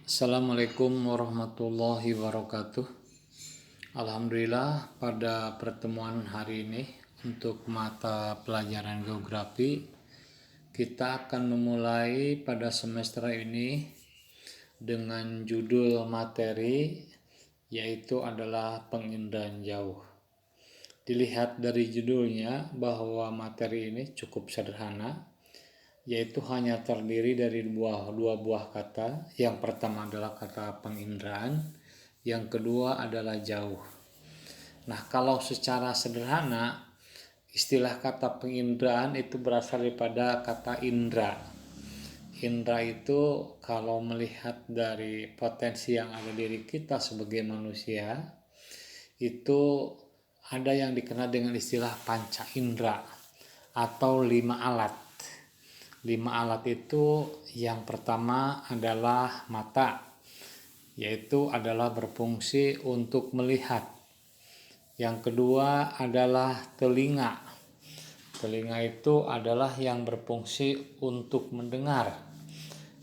Assalamualaikum warahmatullahi wabarakatuh. Alhamdulillah pada pertemuan hari ini untuk mata pelajaran geografi kita akan memulai pada semester ini dengan judul materi yaitu adalah penginderaan jauh. Dilihat dari judulnya bahwa materi ini cukup sederhana, yaitu hanya terdiri dari dua buah kata. Yang pertama adalah kata penginderaan, yang kedua adalah jauh. Nah, kalau secara sederhana, istilah kata penginderaan itu berasal daripada kata indra. Indra itu kalau melihat dari potensi yang ada di diri kita sebagai manusia, itu ada yang dikenal dengan istilah panca indra atau 5 alat. 5 alat itu yang pertama adalah mata, yaitu adalah berfungsi untuk melihat. Yang kedua adalah telinga. Telinga itu adalah yang berfungsi untuk mendengar.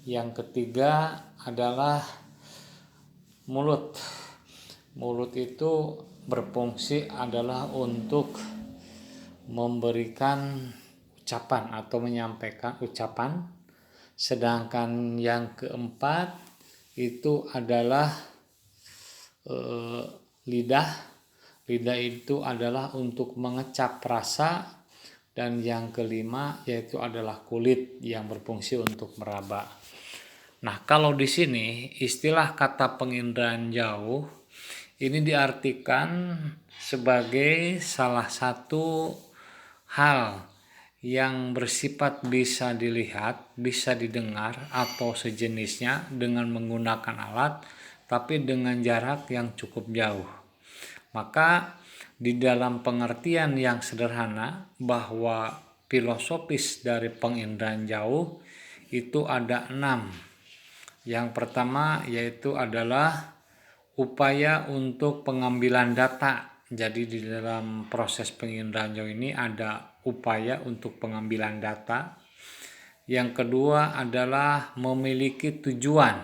Yang ketiga adalah mulut. Mulut itu berfungsi adalah untuk memberikan ucapan atau menyampaikan ucapan. Sedangkan yang keempat itu adalah lidah. Lidah itu adalah untuk mengecap rasa. Dan yang kelima yaitu adalah kulit yang berfungsi untuk meraba. Nah, kalau di sini istilah kata penginderaan jauh ini diartikan sebagai salah satu hal yang bersifat bisa dilihat, bisa didengar atau sejenisnya dengan menggunakan alat, tapi dengan jarak yang cukup jauh. Maka di dalam pengertian yang sederhana bahwa filosofis dari penginderaan jauh itu ada 6. Yang pertama yaitu adalah upaya untuk pengambilan data. Jadi di dalam proses penginderaan jauh ini ada upaya untuk pengambilan data. Yang kedua adalah memiliki tujuan.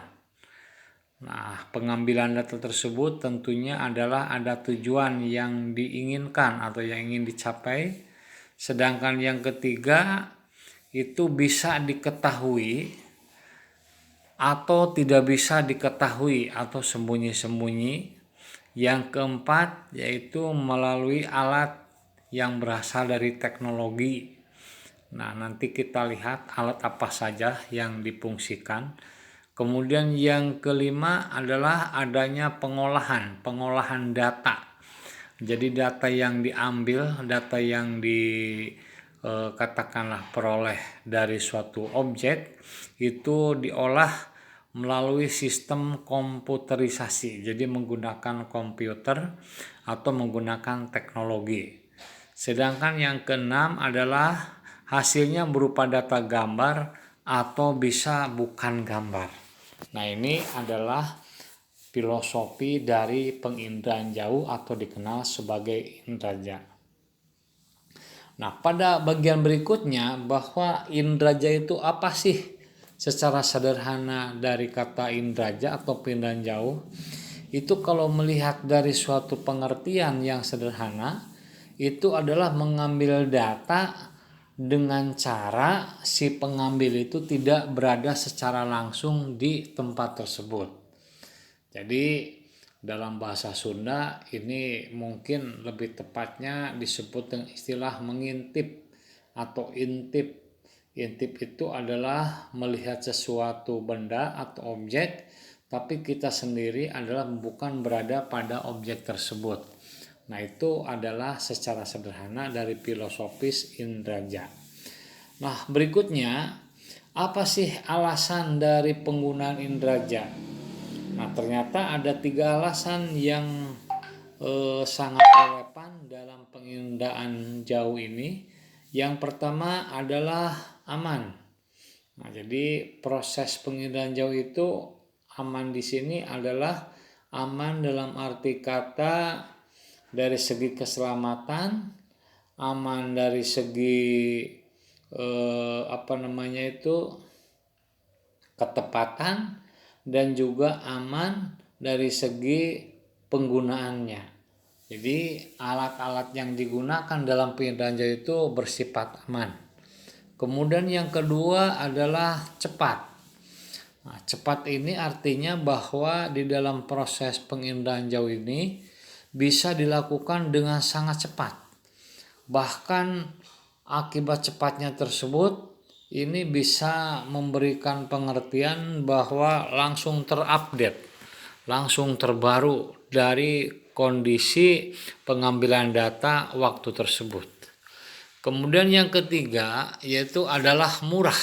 Nah, pengambilan data tersebut tentunya adalah ada tujuan yang diinginkan atau yang ingin dicapai. Sedangkan yang ketiga itu bisa diketahui atau tidak bisa diketahui atau sembunyi-sembunyi. Yang keempat yaitu melalui alat yang berasal dari teknologi. Nah, nanti kita lihat alat apa saja yang difungsikan. Kemudian yang kelima adalah adanya pengolahan data. Jadi data yang diambil, data yang katakanlah peroleh dari suatu objek itu diolah melalui sistem komputerisasi, jadi menggunakan komputer atau menggunakan teknologi. Sedangkan yang keenam adalah hasilnya berupa data gambar atau bisa bukan gambar. Nah, ini adalah filosofi dari penginderaan jauh atau dikenal sebagai indraja. Nah, pada bagian berikutnya bahwa indraja itu apa sih? Secara sederhana dari kata indraja atau penginderaan jauh itu kalau melihat dari suatu pengertian yang sederhana itu adalah mengambil data dengan cara si pengambil itu tidak berada secara langsung di tempat tersebut. Jadi dalam bahasa Sunda ini mungkin lebih tepatnya disebut dengan istilah mengintip atau intip. Intip itu adalah melihat sesuatu benda atau objek, tapi kita sendiri adalah bukan berada pada objek tersebut. Nah, itu adalah secara sederhana dari filosofis indraja. Nah, berikutnya apa sih alasan dari penggunaan indraja? Nah, ternyata ada 3 alasan yang sangat relevan dalam penginderaan jauh ini. Yang pertama adalah aman. Nah, jadi proses penginderaan jauh itu aman di sini adalah aman dalam arti kata dari segi keselamatan, aman dari segi ketepatan, dan juga aman dari segi penggunaannya. Jadi alat-alat yang digunakan dalam penginderaan jauh itu bersifat aman. Kemudian yang kedua adalah cepat. Nah, cepat ini artinya bahwa di dalam proses penginderaan jauh ini bisa dilakukan dengan sangat cepat. Bahkan akibat cepatnya tersebut ini bisa memberikan pengertian bahwa langsung terupdate, langsung terbaru dari kondisi pengambilan data waktu tersebut. Kemudian yang ketiga yaitu adalah murah.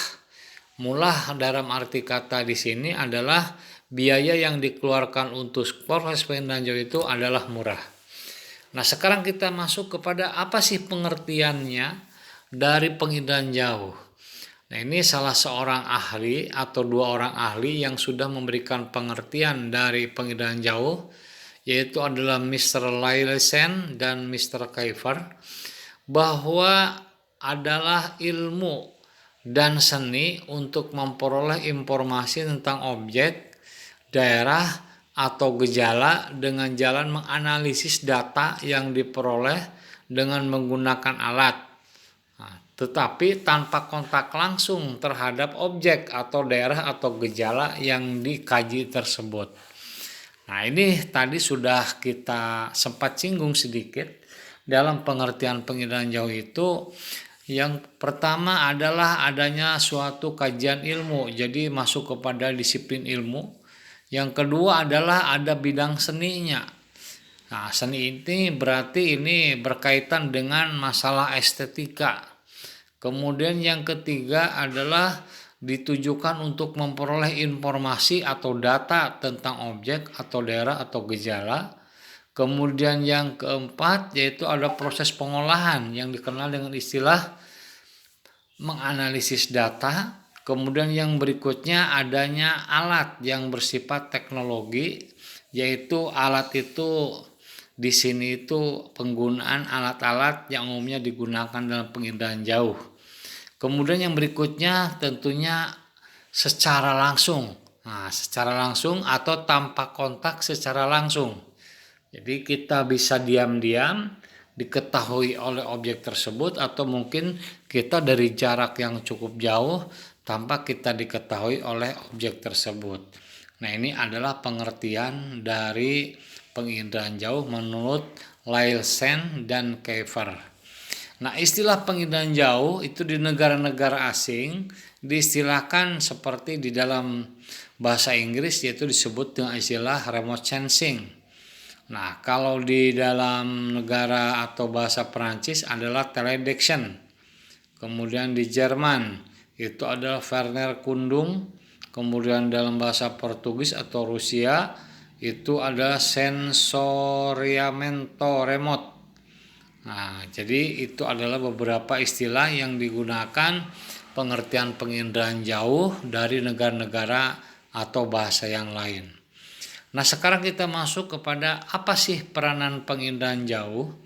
Murah dalam arti kata di sini adalah biaya yang dikeluarkan untuk proses penginderaan jauh itu adalah murah. Nah, sekarang kita masuk kepada apa sih pengertiannya dari penginderaan jauh. Nah, ini salah seorang ahli atau dua orang ahli yang sudah memberikan pengertian dari penginderaan jauh, yaitu adalah Mr. Lyelsen dan Mr. Kiefer, bahwa adalah ilmu dan seni untuk memperoleh informasi tentang objek, daerah, atau gejala dengan jalan menganalisis data yang diperoleh dengan menggunakan alat. Nah, tetapi tanpa kontak langsung terhadap objek atau daerah atau gejala yang dikaji tersebut. Nah, ini tadi sudah kita sempat singgung sedikit dalam pengertian penginderaan jauh itu. Yang pertama adalah adanya suatu kajian ilmu, jadi masuk kepada disiplin ilmu. Yang kedua adalah ada bidang seninya. Nah, seni ini berarti ini berkaitan dengan masalah estetika. Kemudian yang ketiga adalah ditujukan untuk memperoleh informasi atau data tentang objek atau daerah atau gejala. Kemudian yang keempat yaitu ada proses pengolahan yang dikenal dengan istilah menganalisis data. Kemudian yang berikutnya adanya alat yang bersifat teknologi, yaitu alat itu di sini itu penggunaan alat-alat yang umumnya digunakan dalam penginderaan jauh. Kemudian yang berikutnya tentunya secara langsung. Nah, secara langsung atau tanpa kontak secara langsung. Jadi kita bisa diam-diam diketahui oleh objek tersebut atau mungkin kita dari jarak yang cukup jauh tanpa kita diketahui oleh objek tersebut. Nah, ini adalah pengertian dari penginderaan jauh menurut Lyelsen dan Kiefer. Nah, istilah penginderaan jauh itu di negara-negara asing diistilahkan seperti di dalam bahasa Inggris yaitu disebut dengan istilah remote sensing. Nah, kalau di dalam negara atau bahasa Perancis adalah teledetection. Kemudian di Jerman itu adalah Verneerkundung. Kemudian dalam bahasa Portugis atau Rusia itu adalah sensoriamento remote. Nah, jadi itu adalah beberapa istilah yang digunakan pengertian penginderaan jauh dari negara-negara atau bahasa yang lain. Nah, sekarang kita masuk kepada apa sih peranan penginderaan jauh.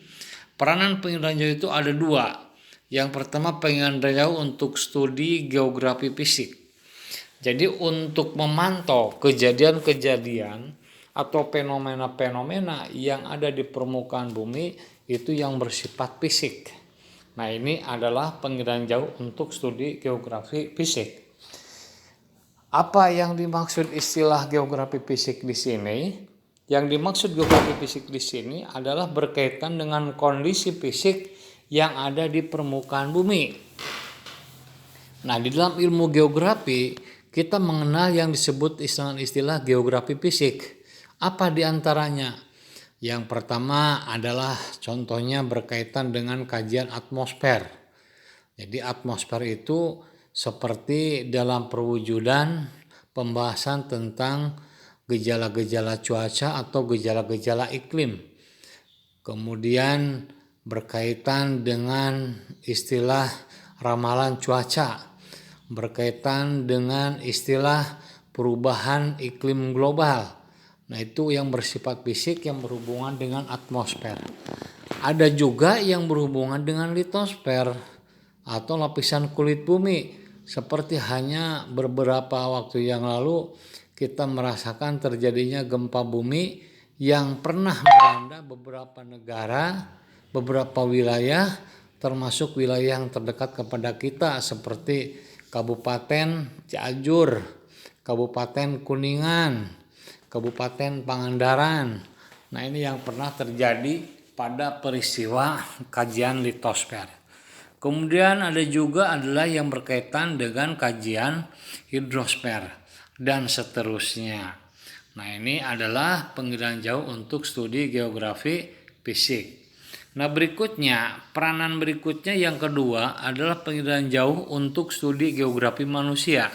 Peranan penginderaan jauh itu ada dua. Yang pertama penginderaan jauh untuk studi geografi fisik. Jadi untuk memantau kejadian-kejadian atau fenomena-fenomena yang ada di permukaan bumi itu yang bersifat fisik. Nah, ini adalah penginderaan jauh untuk studi geografi fisik. Apa yang dimaksud istilah geografi fisik di sini? Yang dimaksud geografi fisik di sini adalah berkaitan dengan kondisi fisik yang ada di permukaan bumi. Nah, di dalam ilmu geografi kita mengenal yang disebut istilah geografi fisik. Apa di antaranya? Yang pertama adalah contohnya berkaitan dengan kajian atmosfer. Jadi atmosfer itu seperti dalam perwujudan pembahasan tentang gejala-gejala cuaca atau gejala-gejala iklim. Kemudian berkaitan dengan istilah ramalan cuaca, berkaitan dengan istilah perubahan iklim global. Nah, itu yang bersifat fisik yang berhubungan dengan atmosfer. Ada juga yang berhubungan dengan litosfer atau lapisan kulit bumi. Seperti hanya beberapa waktu yang lalu kita merasakan terjadinya gempa bumi yang pernah melanda beberapa negara, beberapa wilayah, termasuk wilayah yang terdekat kepada kita seperti Kabupaten Cianjur, Kabupaten Kuningan, Kabupaten Pangandaran. Nah, ini yang pernah terjadi pada peristiwa kajian litosfer. Kemudian ada juga adalah yang berkaitan dengan kajian hidrosfer dan seterusnya. Nah, ini adalah pengiraan jauh untuk studi geografi fisik. Nah, berikutnya, peranan berikutnya yang kedua adalah pengiraan jauh untuk studi geografi manusia.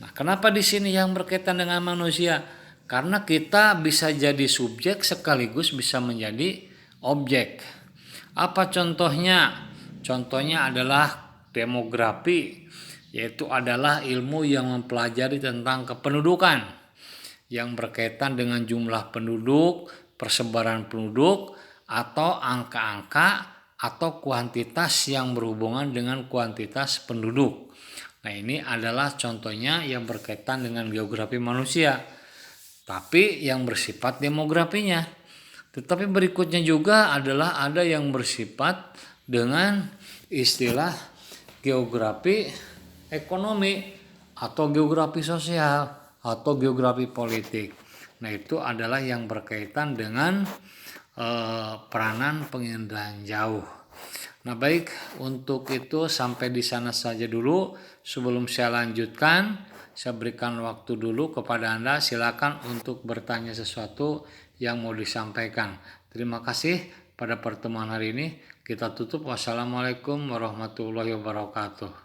Nah, kenapa di sini yang berkaitan dengan manusia? Karena kita bisa jadi subjek sekaligus bisa menjadi objek. Apa contohnya? Contohnya adalah demografi, yaitu adalah ilmu yang mempelajari tentang kependudukan yang berkaitan dengan jumlah penduduk, persebaran penduduk, atau angka-angka atau kuantitas yang berhubungan dengan kuantitas penduduk. Nah, ini adalah contohnya yang berkaitan dengan geografi manusia, tapi yang bersifat demografinya. Tetapi berikutnya juga adalah ada yang bersifat dengan istilah geografi ekonomi atau geografi sosial atau geografi politik. Nah, itu adalah yang berkaitan dengan peranan pengiraan jauh. Nah, baik, untuk itu sampai di sana saja dulu. Sebelum saya lanjutkan, saya berikan waktu dulu kepada Anda. Silakan untuk bertanya sesuatu yang mau disampaikan. Terima kasih pada pertemuan hari ini. Kita tutup. Wassalamualaikum warahmatullahi wabarakatuh.